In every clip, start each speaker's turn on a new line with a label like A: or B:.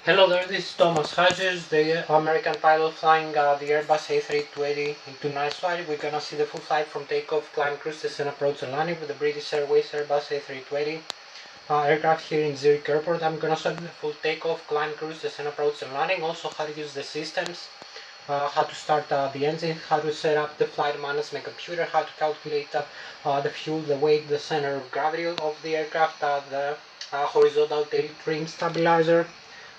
A: Hello there, this is Thomas Hatsios, the American pilot flying the Airbus A320 into night flight. We're gonna see the full flight from takeoff, climb, cruise, descent, approach and landing with the British Airways Airbus A320 aircraft here in Zurich Airport. I'm gonna show you the full takeoff, climb, cruise, descent, approach and landing, also how to use the systems, how to start the engine, how to set up the flight management computer, how to calculate the fuel, the weight, the center of gravity of the aircraft, the horizontal tail trim stabilizer.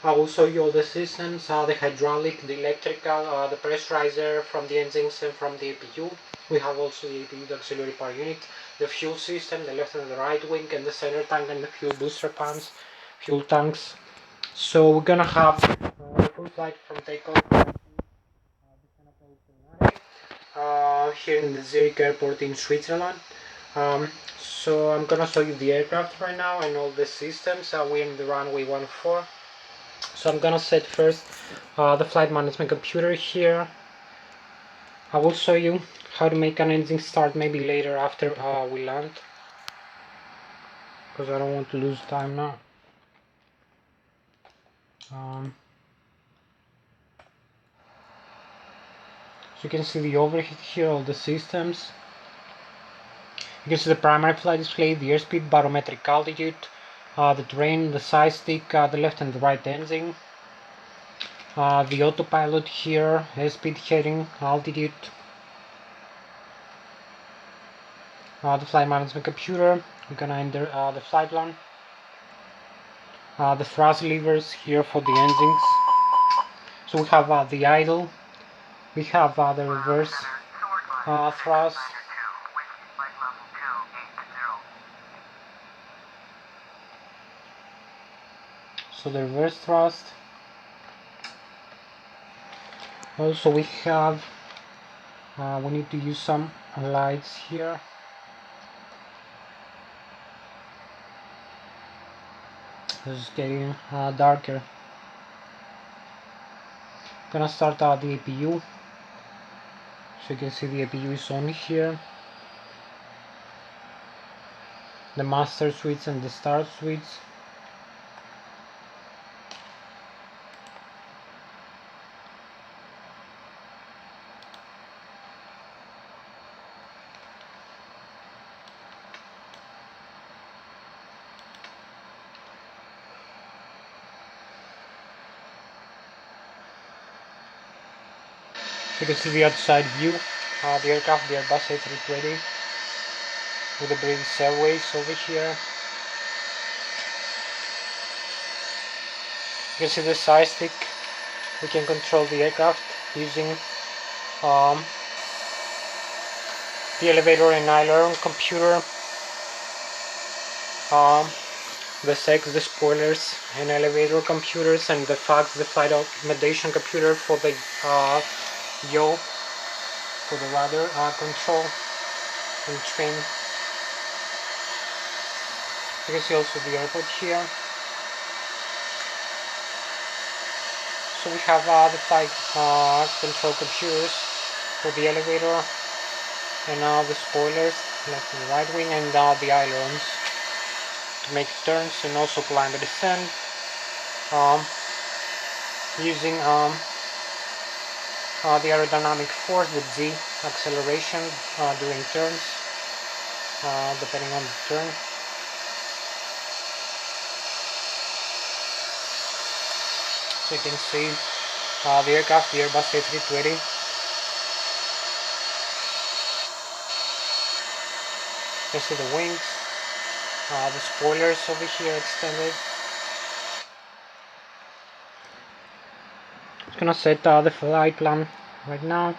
A: I will show you all the systems, the hydraulic, the electrical, the pressurizer from the engines and from the APU. We have also the APU, the auxiliary power unit, the fuel system, the left and the right wing, and the center tank and the fuel booster pumps, fuel tanks. So we're gonna have the full flight from takeoff here in the Zurich airport in Switzerland. So I'm gonna show you the aircraft right now and all the systems. We're in the runway 14. So I'm gonna set first the flight management computer here. I will show you how to make an engine start maybe later after we land, because I don't want to lose time now. So you can see the overhead here, all the systems. You can see the primary flight display, the airspeed, barometric altitude, the terrain, the side stick, the left and the right engine, the autopilot here, airspeed, heading, altitude, the flight management computer. We're gonna enter the flight plan, the thrust levers here for the engines. So we have the idle, we have the reverse thrust, so the reverse thrust. Also we have we need to use some lights here. It's getting darker. Gonna start the APU. So you can see the APU is on here. The master switch and the start switch. You can see the outside view, the aircraft, the Airbus A320 with the British Airways over here. You can see the side stick. We can control the aircraft using the elevator and aileron computer, the sex, the spoilers and elevator computers, and the FACS, the flight accommodation computer for the yaw, for the rudder control and trim. You can see also the airport here. So we have the flight control computers for the elevator, and the spoilers, left and right wing, and the ailerons to make turns and also climb and descend, using the aerodynamic force, the G acceleration during turns, depending on the turn. So you can see the aircraft, the Airbus A320. You can see the wings, the spoilers over here extended. I'm gonna set the flight plan right now.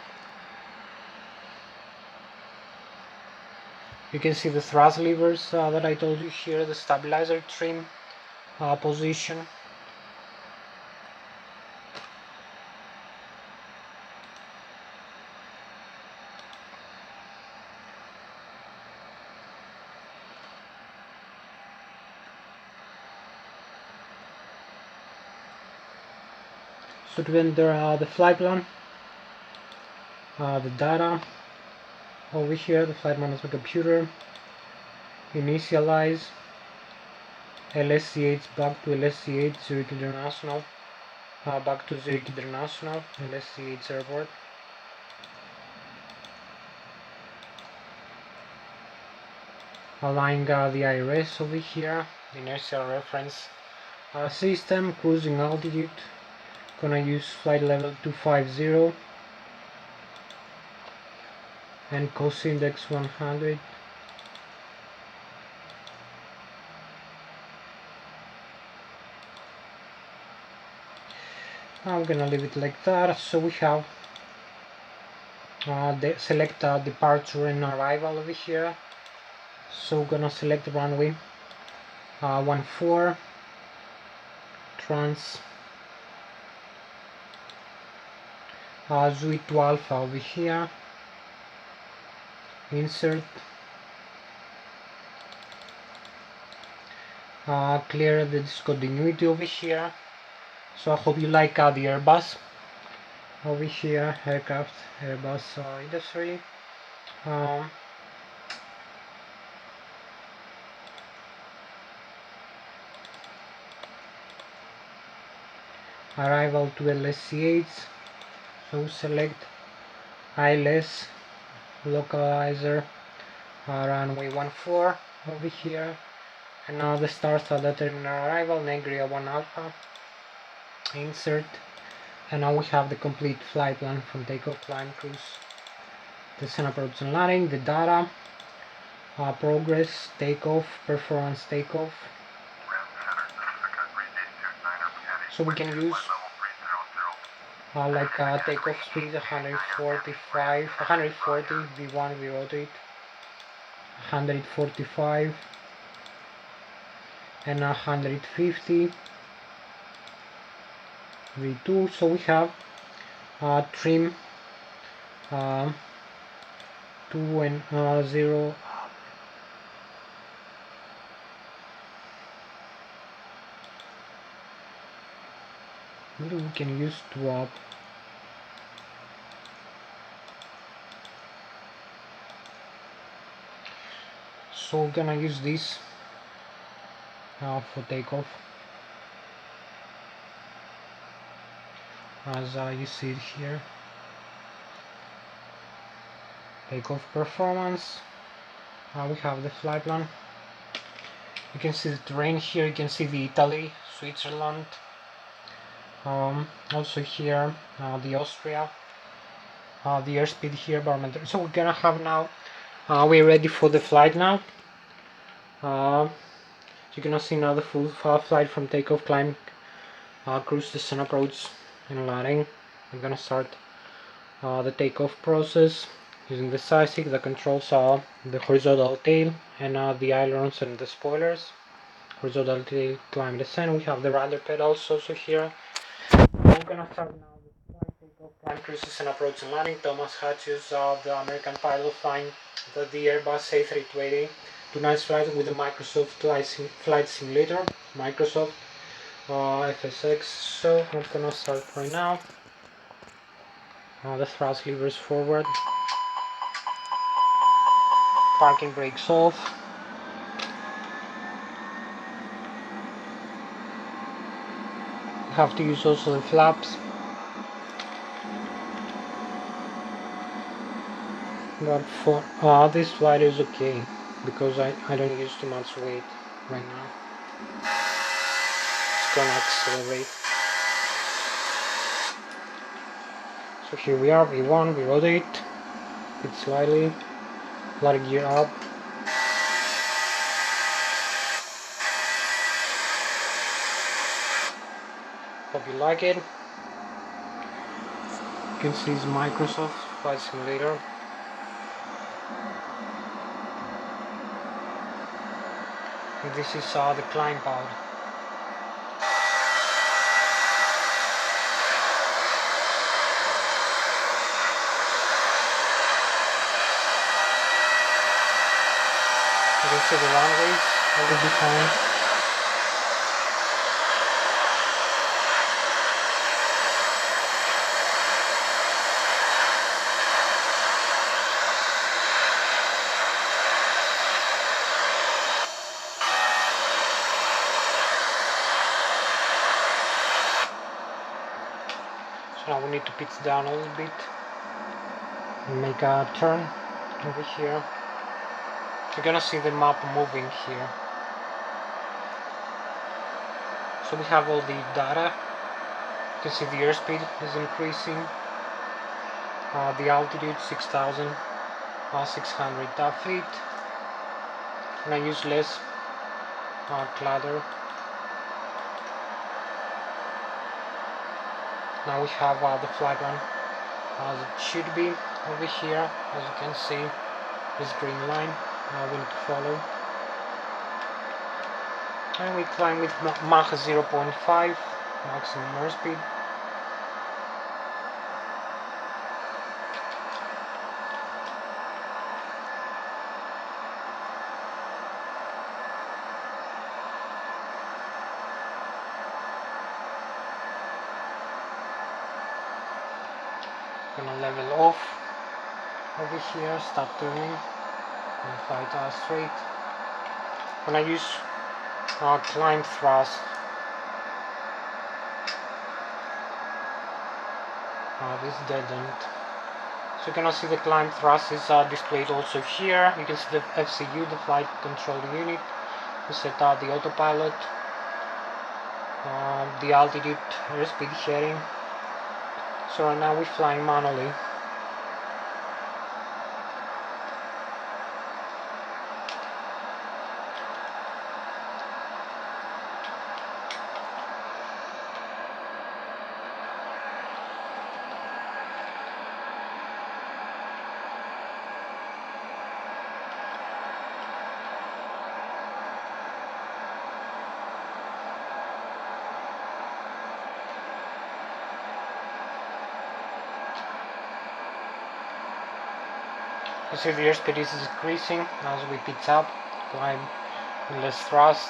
A: You can see the thrust levers that I told you here, the stabilizer trim position. So to enter the flight plan, the data over here, the flight management computer, initialize LSCH back to LSCH Zurich International. back to Zurich International, LSCH Airport. Allowing the IRS over here, the inertial reference system, cruising altitude, gonna use flight level 250 and coast index 100. I'm gonna leave it like that. So we have select departure and arrival over here. So we're gonna select runway 14 trans Zui to Alpha over here, insert, clear the discontinuity over here. So I hope you like the Airbus over here, aircraft Airbus industry. Arrival to LSCH, so select ILS localizer runway 14 over here, and now the stars are determined arrival, Negria 1 Alpha, insert, and now we have the complete flight plan from takeoff, climb, cruise, descent, approach and landing, the data, progress, takeoff, performance takeoff. So we can use like takeoff speed 145, 140 V1, we rotate 145 and 150 V2. So we have trim 2 and 0. Maybe we can use drop. So we're gonna use this for takeoff, as you see it here. Takeoff performance. We have the flight plan. You can see the terrain here. You can see the Italy, Switzerland. Also here the Austria. The airspeed here, barometer. So we're gonna have now. We're ready for the flight now. You're gonna see now the full flight from takeoff, climb, cruise, descent, approach, and landing. I'm gonna start the takeoff process using the SISIC. The controls are the horizontal tail and the ailerons and the spoilers. Horizontal tail, climb, descent. We have the rudder pedals also here. I'm gonna start now the flight, takeoff, climb, cruise, descent, approach, and landing. Thomas Hatsios, the American pilot, flying the Airbus A320. Tonight's flight with the Microsoft Flight Simulator, Microsoft FSX. So I'm gonna start right now. The thrust levers forward, parking brakes off, you have to use also the flaps, but for this flight is okay because I don't use too much weight right now. It's gonna accelerate. So here we are, V1, we rotate it slightly, let it gear up. Hope you like it. You can see it's Microsoft Flight Simulator. And this is the climb pod. You can see the runways all the time. So now we need to pitch down a little bit and make a turn over here. You're gonna see the map moving here. So we have all the data. You can see the airspeed is increasing. The altitude 6,600 feet. And I use less clutter. Now we have the flight run as it should be over here. As you can see, this green line. Now we need to follow. And we climb with Mach 0.5, maximum airspeed. Gonna level off over here, start turning, and fly straight. When I use climb thrust, this dead end. So you're gonna see the climb thrust is displayed also here. You can see the FCU, the flight control unit. We set the autopilot, the altitude, airspeed heading. So right now we're flying manually. You see the airspeed is decreasing as we pitch up, climb with less thrust.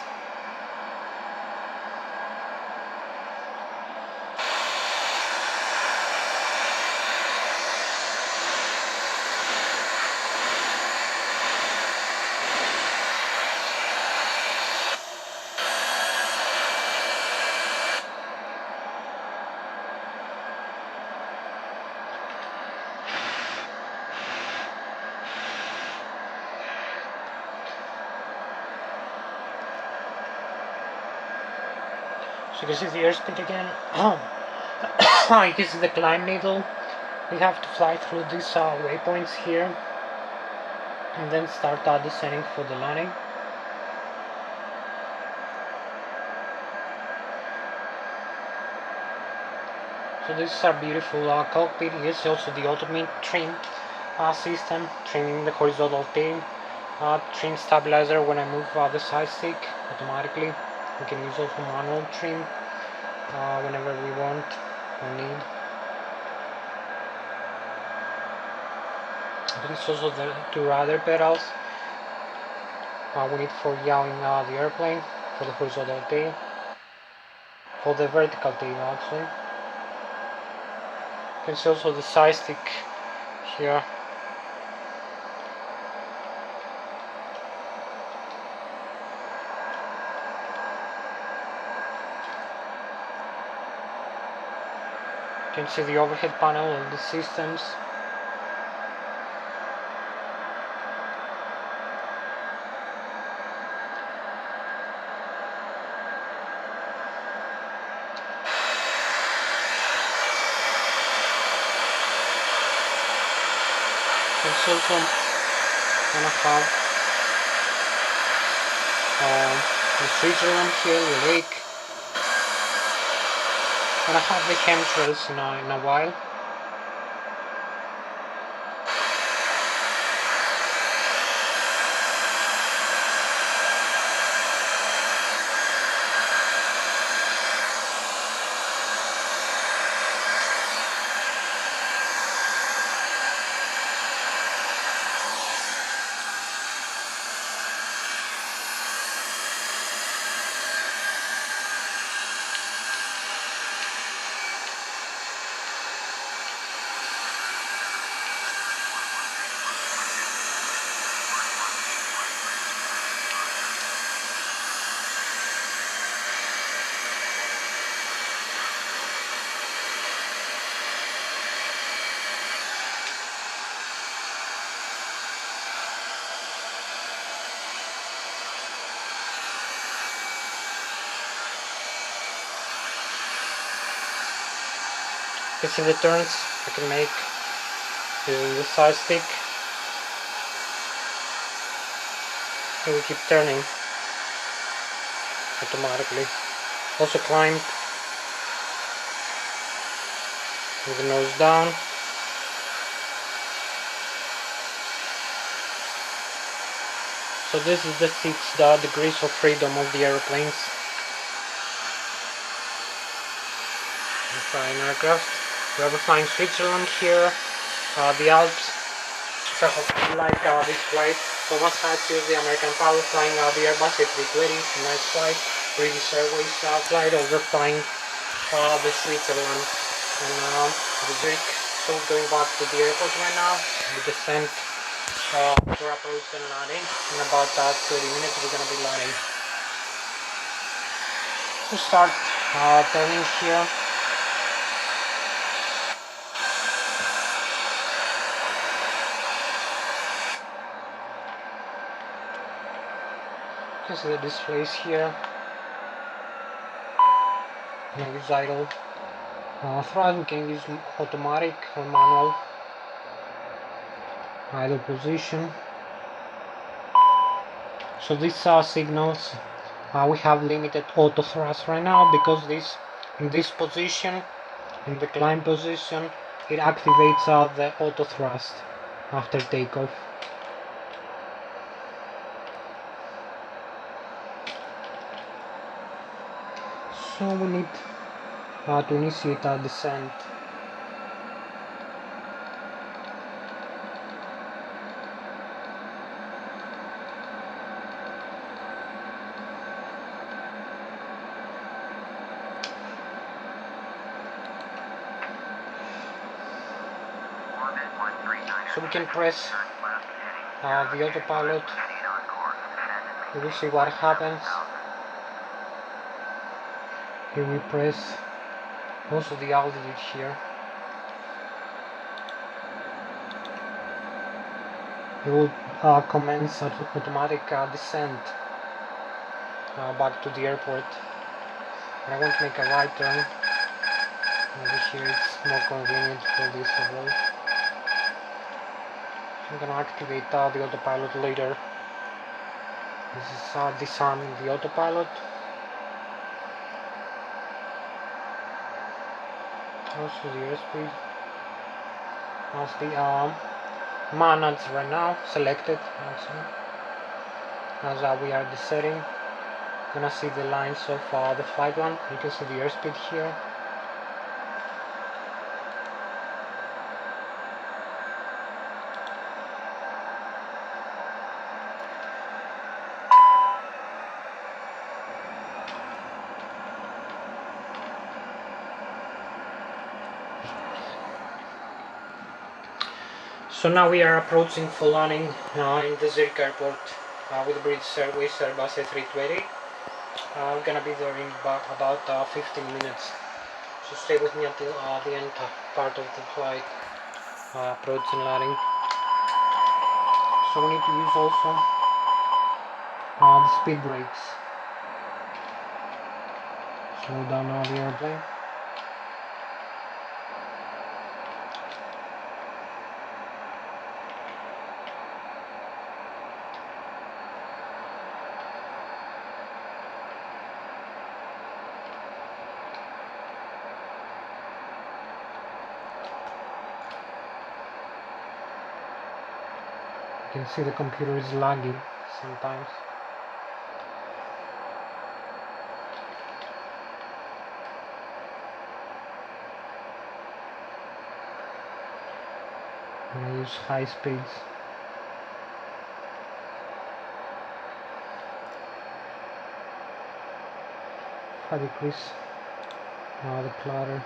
A: So this is the airspeed again. This is the climb needle. We have to fly through these waypoints here and then start descending for the landing. So this is our beautiful cockpit. Here's also the ultimate trim system, trimming the horizontal tail, trim stabilizer when I move the side stick automatically. We can use also manual trim whenever we want or need. There's also the two rudder pedals. We need for yawing the airplane, for the horizontal tail, for the vertical tail actually. You can see also the side stick here. You can see the overhead panel of the systems. It's also gonna have the Switzerland here, the lake. Gonna have the chemtrails in a while. You can see the turns I can make using the side stick. And we keep turning automatically. Also climb with the nose down. So this is the 6 degrees of freedom of the aeroplanes. Flying aircraft. We are flying Switzerland here, the Alps. So I hope you like this flight. Thomas Hatsios, the American pilot, flying the Airbus A320. Nice flight. British Airways flight over flying the Switzerland and the Zurich. So we're going back to the airport right now. We descend for approach and landing. In about 30 minutes we're gonna be landing. We'll start turning here. You can see the displays here. We can use idle thrust, we can use automatic or manual idle position. So these signals, we have limited auto thrust right now because in this position, in the climb position, it activates the auto thrust after takeoff. So we need to initiate our descent. So we can press the autopilot. We will see what happens. Here we press also the altitude here. It will commence automatic descent back to the airport. And I want to make a right turn. Over here it's more convenient for this road. I'm gonna activate the autopilot later. This is disarming the autopilot. Also the airspeed. As the manage right now selected. As we are descending, gonna see the lines of the flight one. You can see the airspeed here. So now we are approaching full landing in the Zurich airport with the British Airways Airbus A320. We're gonna be there in about 15 minutes. So stay with me until the end part of the flight, approach and landing. So we need to use also the speed brakes. Slow down the airplane. You can see the computer is lagging sometimes. I use high speeds. If I decrease the plotter.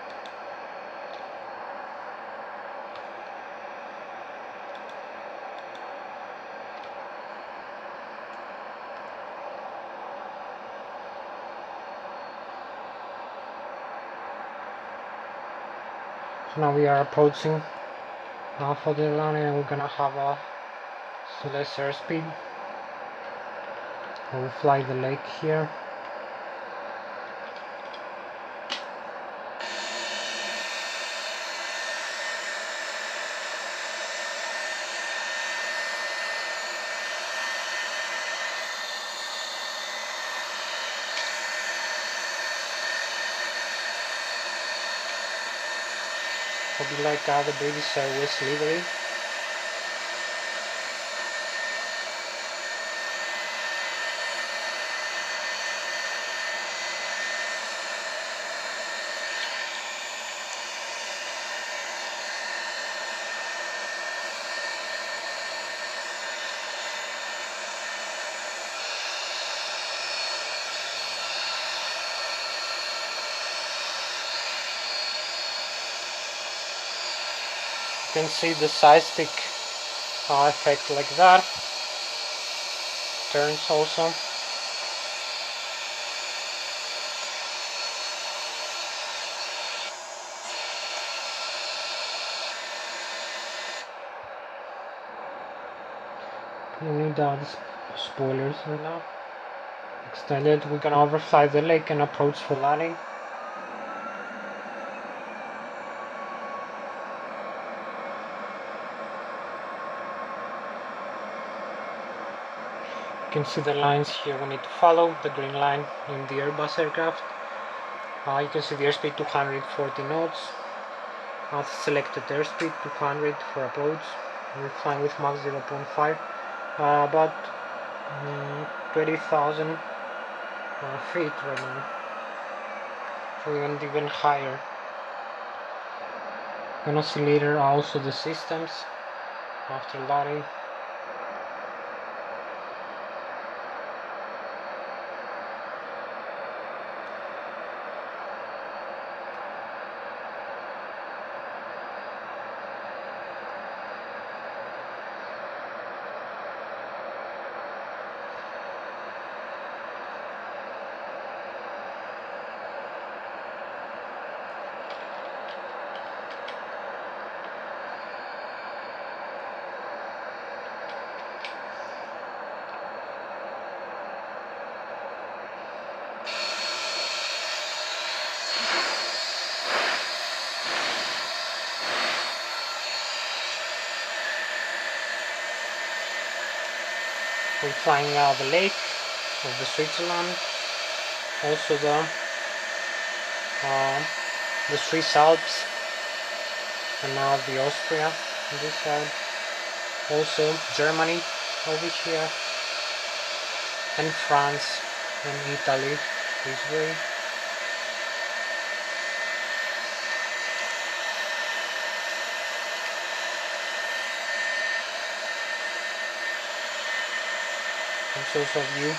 A: So now we are approaching for the landing, and we're gonna have a less airspeed. We'll fly the lake here. will be like the British Airways livery. You can see the side stick effect like that. Turns also. You need the spoilers right now. Extended. We're gonna overfly the lake and approach for landing. You can see the lines here we need to follow, the green line in the Airbus aircraft. You can see the airspeed 240 knots. Selected airspeed 200 for approach. We're flying with Mach 0.5, about 20,000 feet right now. So we went even higher. Gonna see later also the systems after landing. We're flying the lake of the Switzerland, also the Swiss Alps, and now the Austria on this side, also Germany over here, and France and Italy this way. And source of view.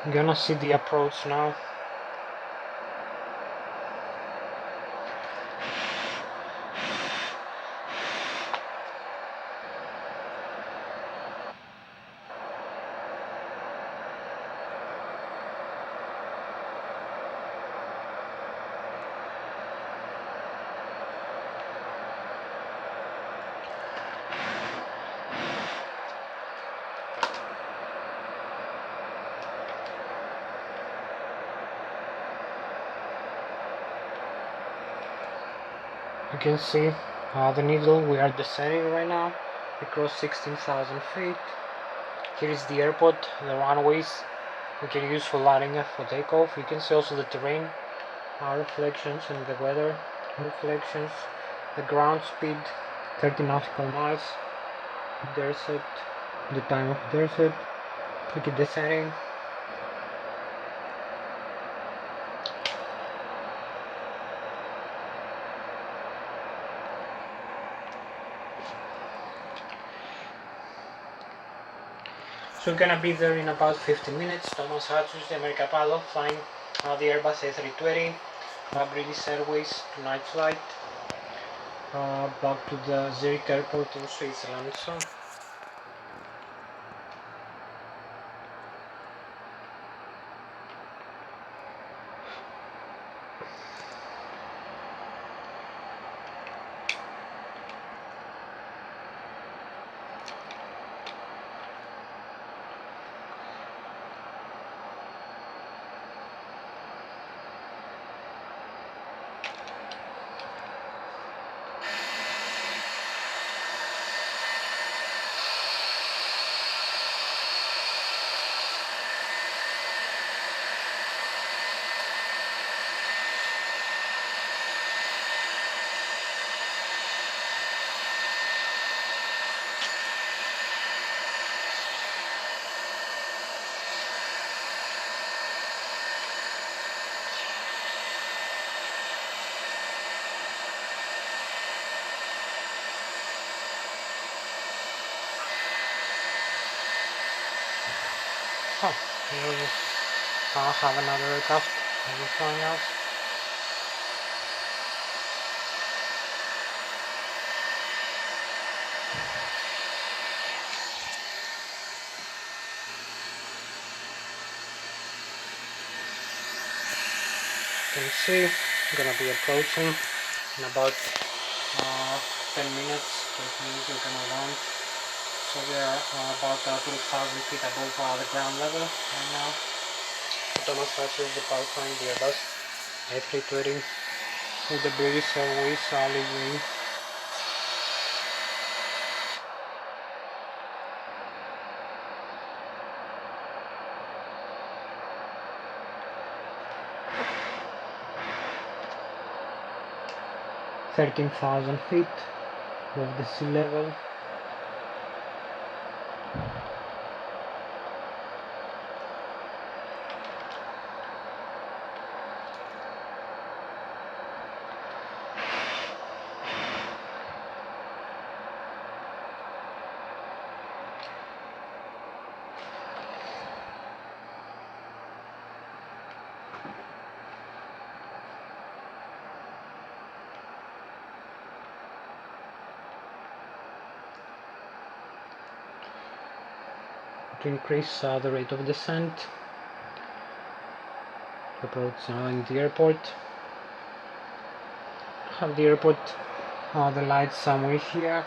A: I'm gonna see the approach now. You can see the needle. We are descending right now. We crossed 16,000 feet. Here is the airport, the runways we can use for landing and for takeoff. You can see also the terrain, reflections, and the weather reflections. The ground speed 30 nautical miles. Desert, the time of desert. We keep descending. So we're gonna be there in about 15 minutes. Thomas Hatsios, the American pilot, flying the Airbus A320, British Airways tonight flight back to the Zurich airport in Switzerland. So Oh, here we have another aircraft flying us. You can see I'm gonna be approaching in about 10 minutes, which means we're gonna launch. So we are about 2,000 feet above the ground level right now. Thomas Hatsios, the pipeline, the Airbus A320 with the British Airways livery. "13,000 feet above the sea level." To increase the rate of descent, approach in the airport. Have the airport, the lights somewhere here.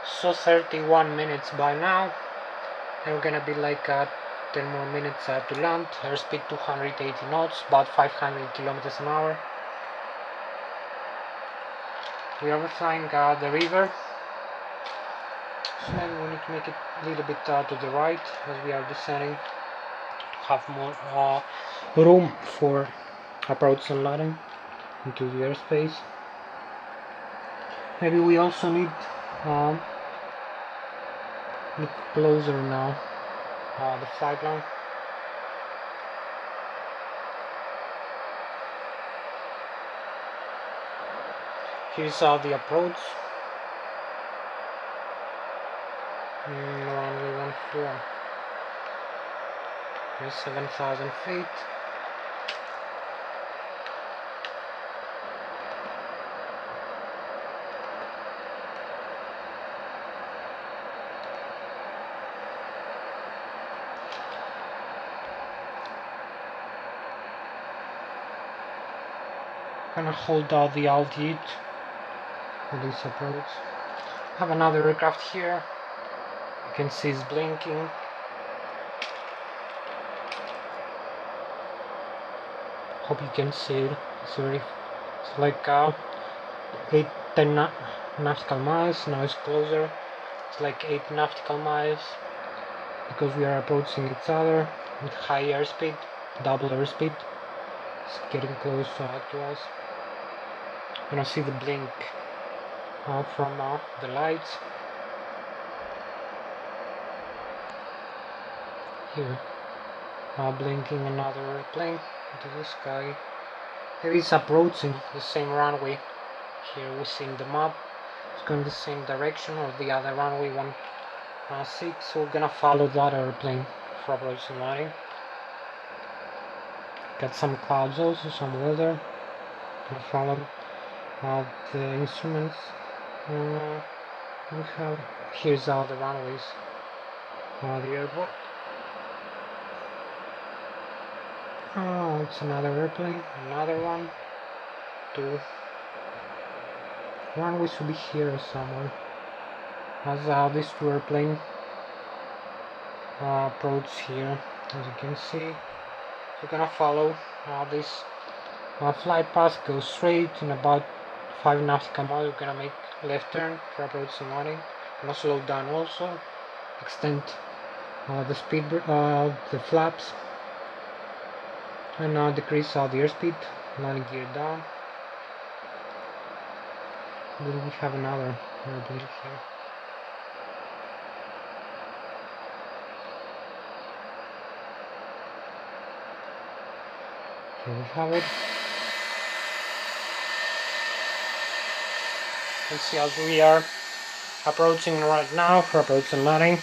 A: So 31 minutes by now, and we're gonna be like 10 more minutes to land. Airspeed 280 knots, about 500 kilometers an hour. We are flying the river, so maybe we need to make it a little bit to the right as we are descending to have more room for approach and landing into the airspace. Maybe we also need look closer now the flight line. Here's the approach. Runway 14. Here's 7,000 feet. Gonna hold out the altitude for this approach. Have another aircraft here. You can see it's blinking. Hope you can see it. It's like 8-10 nautical miles. Now it's closer. It's like 8 nautical miles because we are approaching each other with high airspeed, double airspeed. It's getting close to us. You can see the blink from the lights here. Blinking another airplane into the sky. It is approaching the same runway. Here we see in the map. It's going the same direction or the other runway 16. So we're gonna follow that airplane for approach and landing. Got some clouds also, some weather. Gonna follow the instruments. We have here's all the runways. The airport. Oh, it's another airplane. Another one. Two. runway should be here somewhere. As this two airplane approach here, as you can see. We're gonna follow this flight path, go straight in about 5 nautical miles. We're gonna make left turn for approach and landing. Gonna slow down also, extend the speed, the flaps, and decrease the airspeed. Landing gear down. Then we have another airplane here. Here we have it. You can see as we are approaching right now for approach and landing.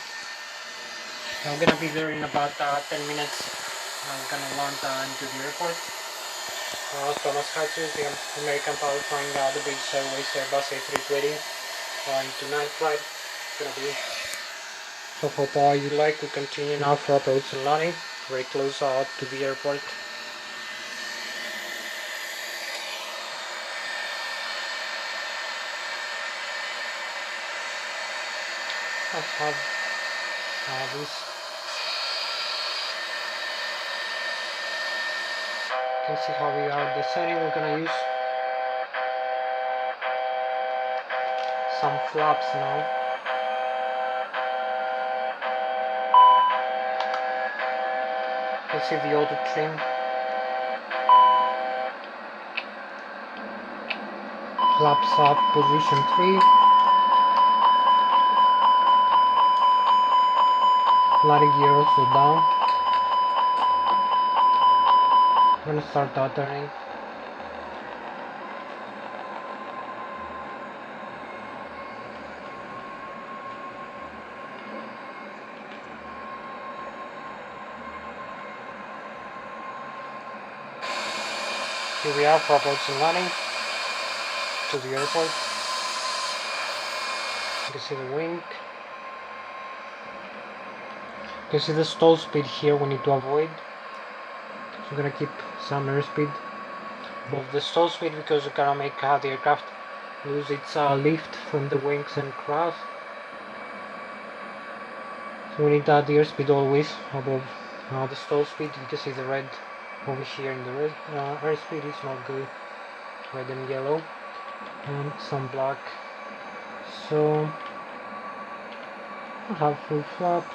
A: I'm gonna be there in about 10 minutes. I'm gonna land into the airport. Thomas Hatsios, the American pilot flying the British Airways Airbus A320 into night flight. It's gonna be. So hope you like. We continue now for approach and landing. Very close to the airport. I have this. You can see how we are descending. We're gonna use some flaps now. You can see the auto trim. Flaps up, position 3. Landing gear also down. I'm gonna start turning. Here we are for approach and landing to the airport. You can see the wing. You can see the stall speed here we need to avoid. So we're gonna keep some airspeed above the stall speed because we're gonna make the aircraft lose its lift from the wings and crash. So we need the airspeed always above the stall speed. You can see the red over here in the red airspeed is not good. Red and yellow and some black. So I have full flaps.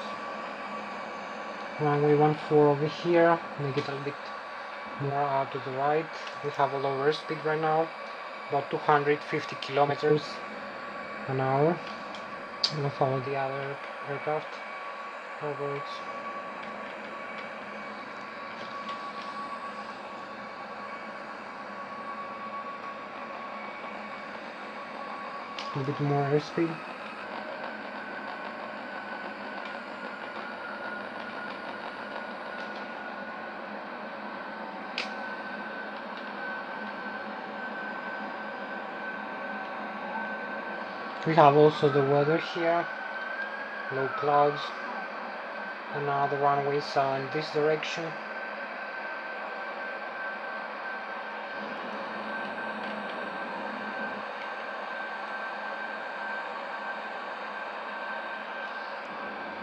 A: Runway 14 over here, make it a little bit more to the right. We have a lower speed right now, about 250 kilometers an hour. I'm gonna follow the other aircraft forwards. A bit more airspeed. We have also the weather here, low clouds, and the runways are in this direction.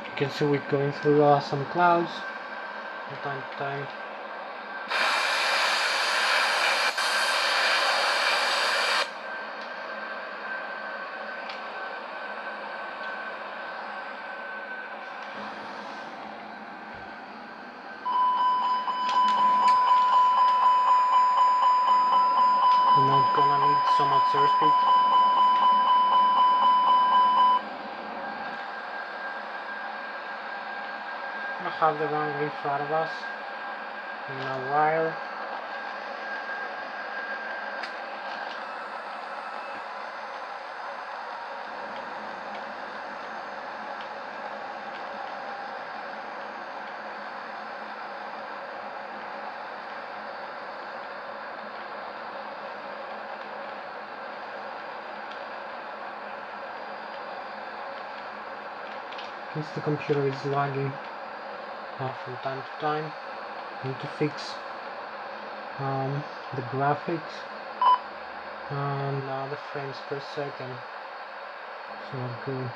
A: You can see we're going through some clouds from time to time. We're not gonna need so much airspeed. I have the runway in front of us in a wire. Since the computer is lagging from time to time, I need to fix the graphics. and the frames per second. It's not good.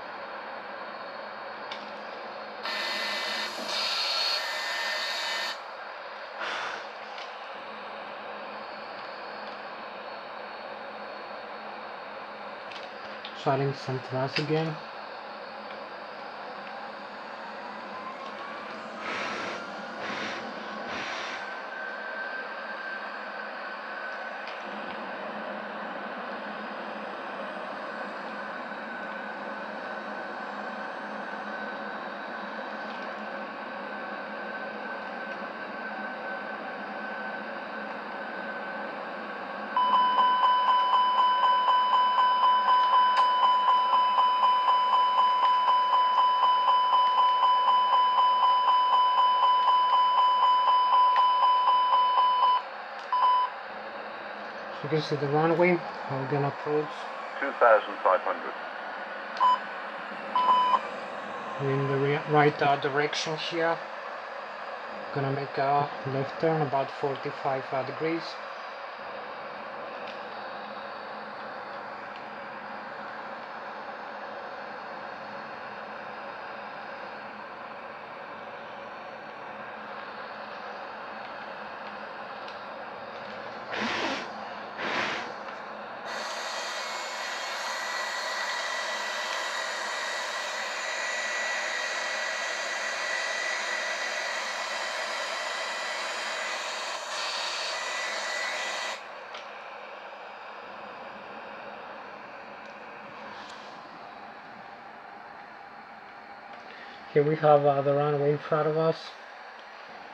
A: Starting some thrust again. You can see the runway. We're gonna approach
B: 2,500.
A: We're in the right direction here. Gonna make a left turn about 45 degrees. Here we have the runway in front of us.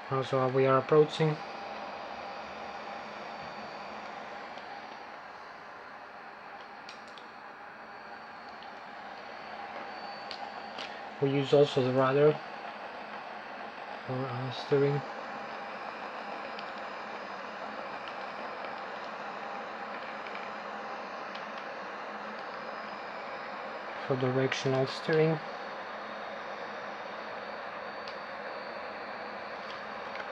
A: Also we are approaching. We use also the rudder for steering. For directional steering.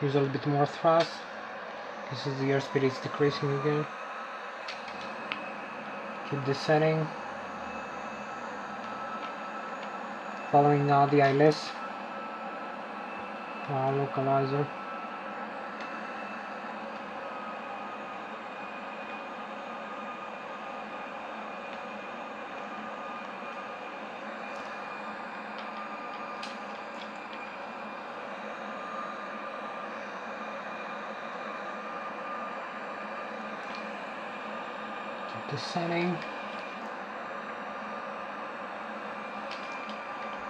A: Use a little bit more thrust. This is the airspeed is decreasing again. Keep descending. Following the ILS localizer. Keep descending.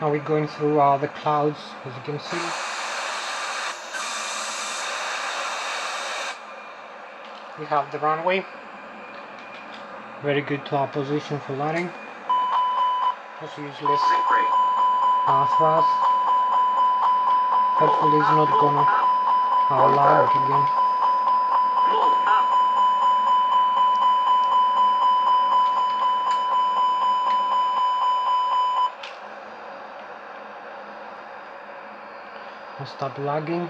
A: Now we're going through the clouds, as you can see. We have the runway. Very good position for landing. Also use less thrust. Hopefully it's not gonna lag again. I'll stop lagging.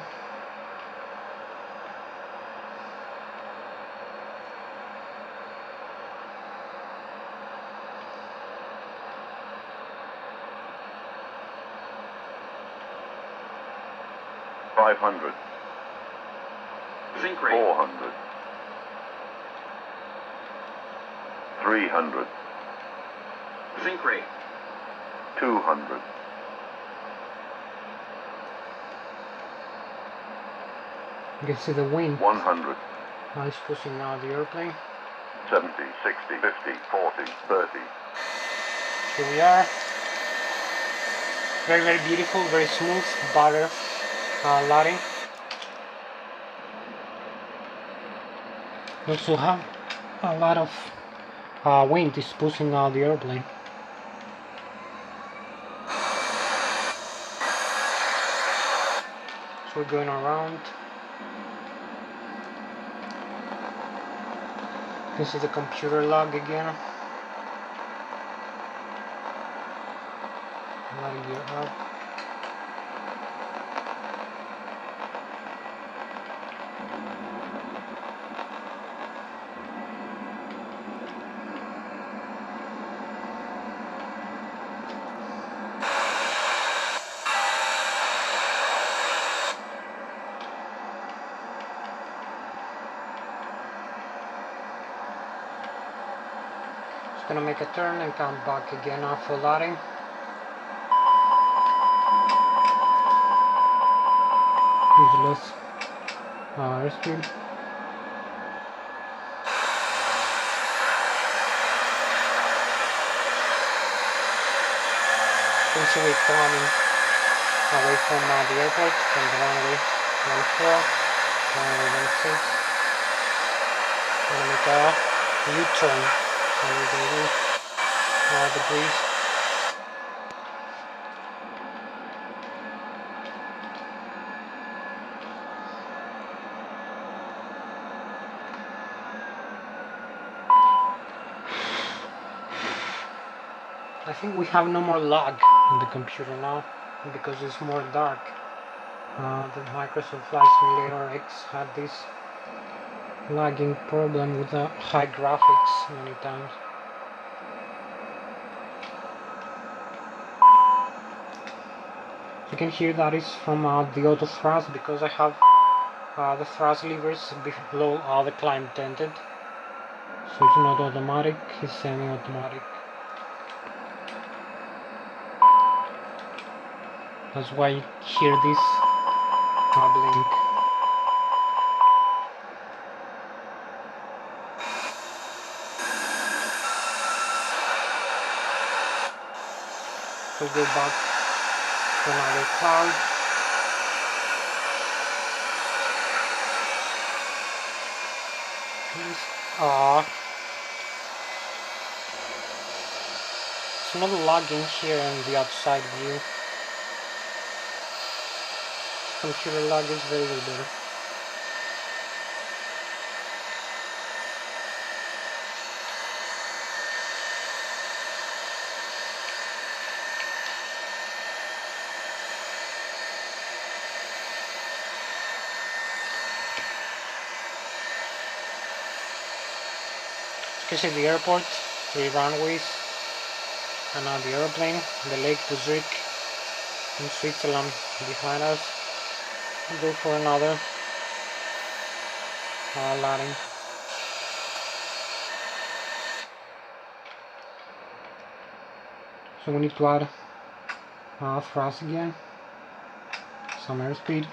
B: $500.
C: Sink rate.
B: $400. $300.
C: Sink rate.
B: $200.
A: You can see the wind.
B: $100.
A: Now it's pushing out the airplane.
B: 70, 60, 50, 40, 30.
A: Here we are. Very, very beautiful, very smooth, butter landing. We also have a lot of wind is pushing out the airplane. So we're going around. This is the computer log again. Letting gear up. gonna make a turn and come back again for landing. Useless airspeed. You can see we're climbing away from the airport, from the runway 14, runway 16. Gonna make a U-turn under the breeze. I think we have no more lag in the computer now because it's more dark. The Microsoft Flight Simulator X had this lagging problem with the high graphics many times. You can hear that is from the auto thrust because I have the thrust levers below the climb tented. So it's not automatic, it's semi-automatic. That's why you hear this blink. We'll go back to another cloud. It's not lagging here in the outside view. Computer lag is very better. You can see the airport, 3 runways, and now the airplane, the lake to Zurich in Switzerland behind us. We'll go for another landing. So we need to add thrust again, some airspeed.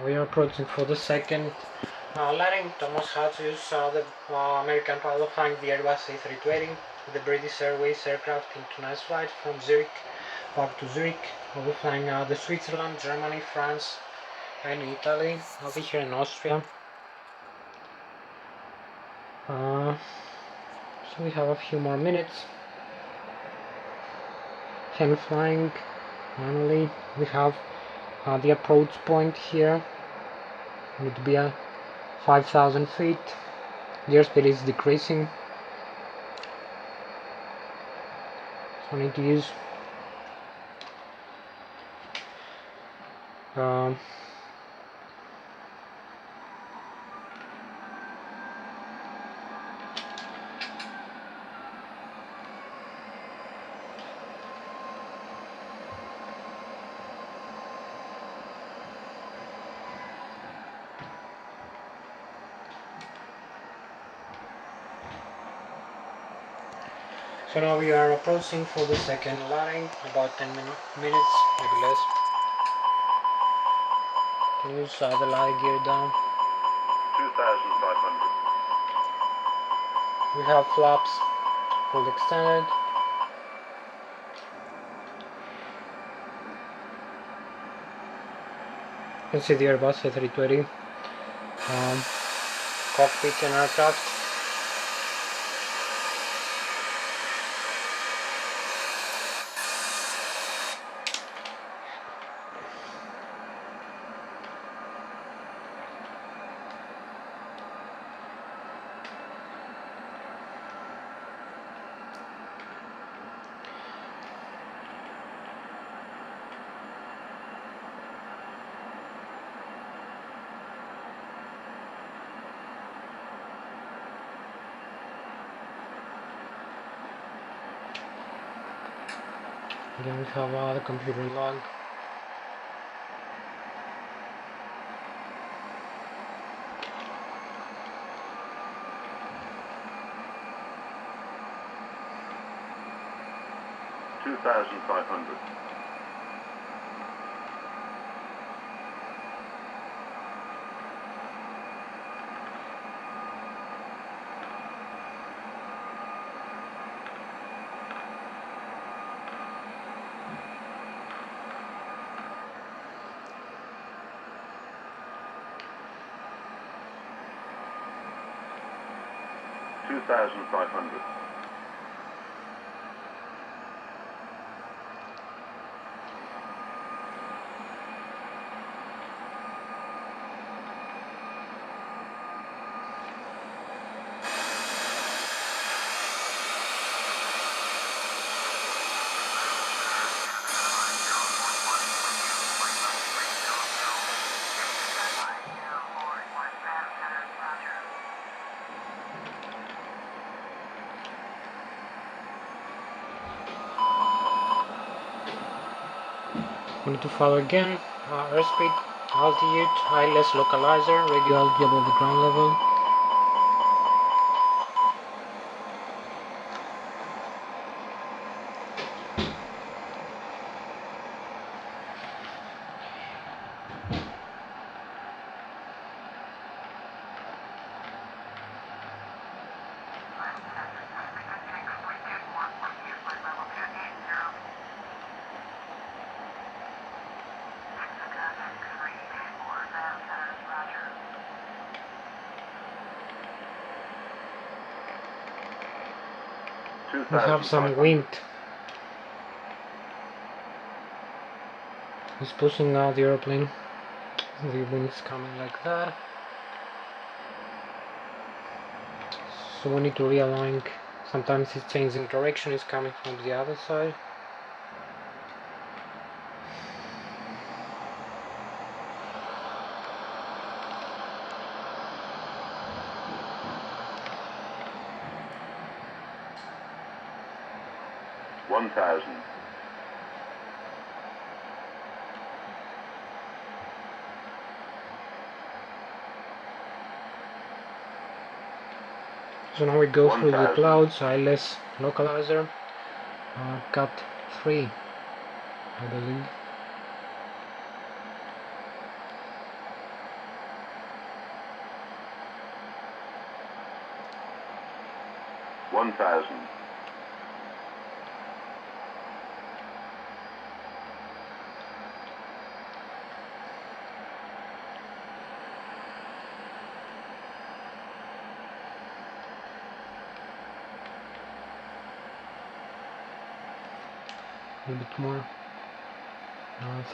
A: We are approaching for the second landing. Thomas Hatsios, the American pilot flying the Airbus A-320 with the British Airways aircraft into nice flight from Zurich back to Zurich. We'll be flying the Switzerland, Germany, France and Italy. I'll be here in Austria. So we have a few more minutes. Hand flying manually. We have the approach point here. Need to be at 5,000 feet. The airspeed is decreasing, so I need to use So now we are approaching for the second landing, about 10 minutes, maybe less. Can use the landing gear down.
B: 2,500.
A: We have flaps full extended. You can see the Airbus A320 cockpit and aircraft. Again we have the computer log.
B: $2,500. 2,500.
A: We need to follow again. Airspeed, altitude, ILS localizer, radio altitude above the ground level. We have some wind. It's pushing out the airplane. The wind is coming like that. So we need to realign. Sometimes it's changing direction, it's coming from the other side.
B: $1,000.
A: 'So now we go through the
B: 1,000.
A: clouds, ILS localizer, cut 3, I believe.
B: $1,000.
A: A little bit more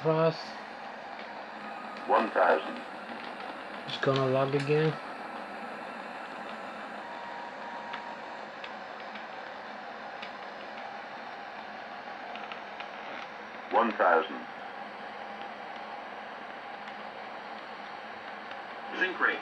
A: thrust.
B: 1,000.
A: It's gonna log again.
B: $1,000.
C: Sync rate.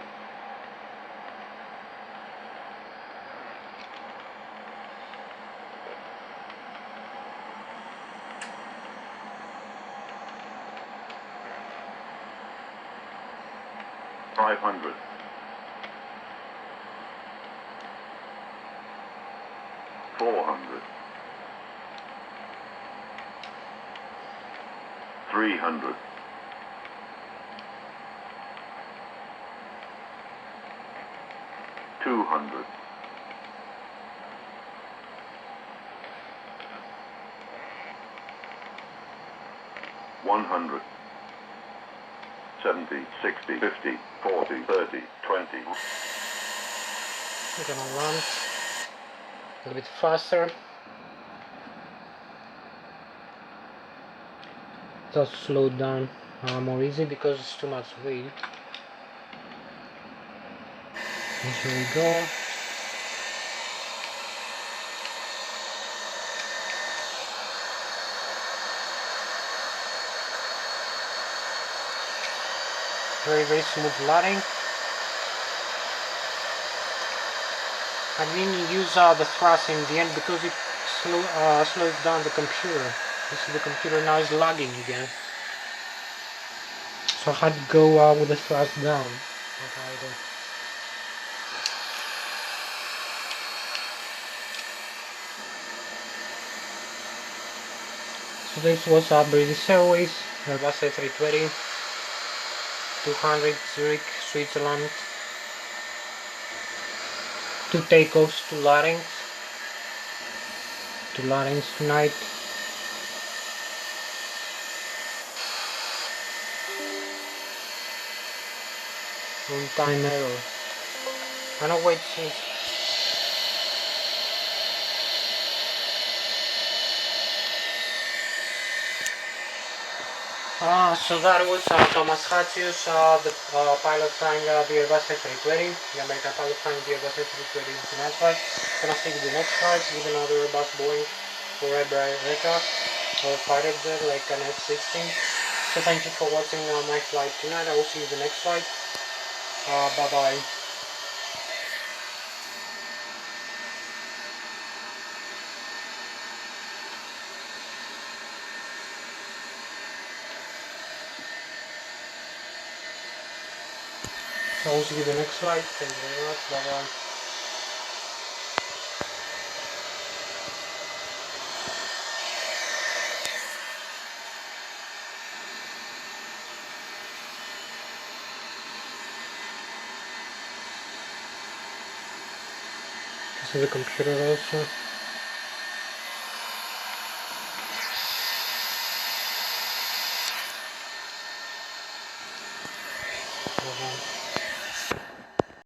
B: $500. 400. 300. 200. 100. 70, 60, 50, 40, 30, 20.
A: We're gonna run a little bit faster. Just slow down more easy because it's too much weight. And here we go. Very smooth landing. I mean, you use the thrust in the end because it slows down the computer. You see the computer now is lagging again. So I had to go with the thrust down. Okay, so this was British Airways, Airbus A320, 200 Zurich, Switzerland. 2 takeoffs, 2 landings. 2 landings tonight. On time error. I know wait since. So that was Thomas Hatsios, the pilot flying the Airbus A320, the American pilot flying the Airbus A320 international flight. Gonna see the next flight with another Airbus Boeing or EMBRAER aircraft or fighter jet like an F-16. So thank you for watching my flight tonight. I will see you in the next flight. Bye bye. So I will see you in the next flight. Thank you very much. Bye bye. This is the computer also. Bye-bye.